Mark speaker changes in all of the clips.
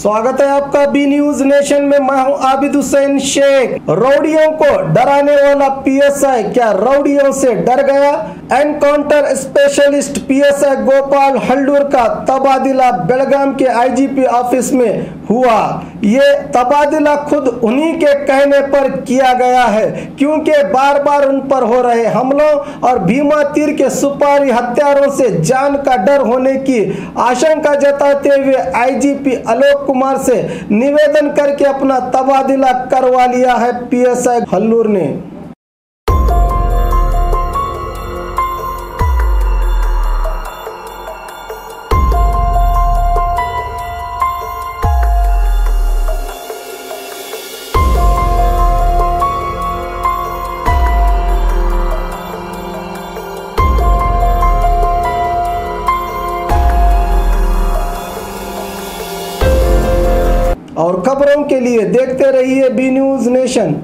Speaker 1: स्वागत है आपका बी न्यूज नेशन में। मैं हूं आबिद हुसैन शेख। रौडियों को डराने वाला पीएसआई क्या रौडियों से डर गया? एनकाउंटर स्पेशलिस्ट पीएसआई गोपाल हल्डूर का तबादला बेलगाम के आईजीपी ऑफिस में हुआ। ये तबादला खुद उन्हीं के कहने पर किया गया है, क्योंकि बार बार उन पर हो रहे हमलों और भीमा तीर के सुपारी हत्यारों से जान का डर होने की आशंका जताते हुए आईजीपी आलोक कुमार से निवेदन करके अपना तबादला करवा लिया है पीएसआई हल्लूर ने। और खबरों के लिए देखते रहिए बी न्यूज नेशन।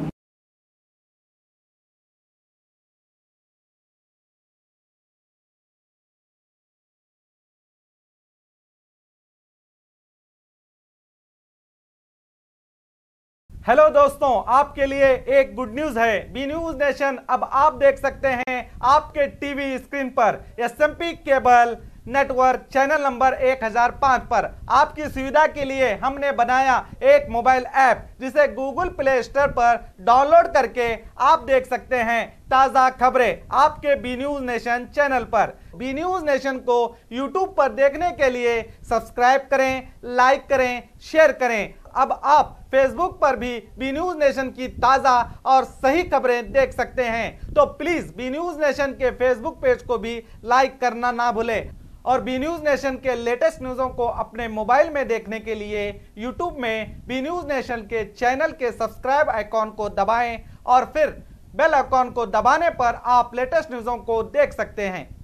Speaker 2: हेलो दोस्तों, आपके लिए एक गुड न्यूज है। बी न्यूज नेशन अब आप देख सकते हैं आपके टीवी स्क्रीन पर SMP cable network channel number 1005 पर। आपकी सुविधा के लिए हमने बनाया एक मोबाइल ऐप, जिसे गूगल प्ले स्टोर पर डाउनलोड करके आप देख सकते हैं ताज़ा खबरें आपके बी न्यूज नेशन चैनल पर। बी न्यूज नेशन को यूट्यूब पर देखने के लिए सब्सक्राइब करें, लाइक करें, शेयर करें। अब आप फेसबुक पर भी बी न्यूज नेशन की ताज़ा और सही खबरें देख सकते हैं। तो प्लीज़ बी न्यूज नेशन के फेसबुक पेज को भी लाइक करना ना भूलें। और बी न्यूज नेशन के लेटेस्ट न्यूज़ों को अपने मोबाइल में देखने के लिए यूट्यूब में बी न्यूज नेशन के चैनल के सब्सक्राइब आइकॉन को दबाएं और फिर बेल आइकॉन को दबाने पर आप लेटेस्ट न्यूज़ों को देख सकते हैं।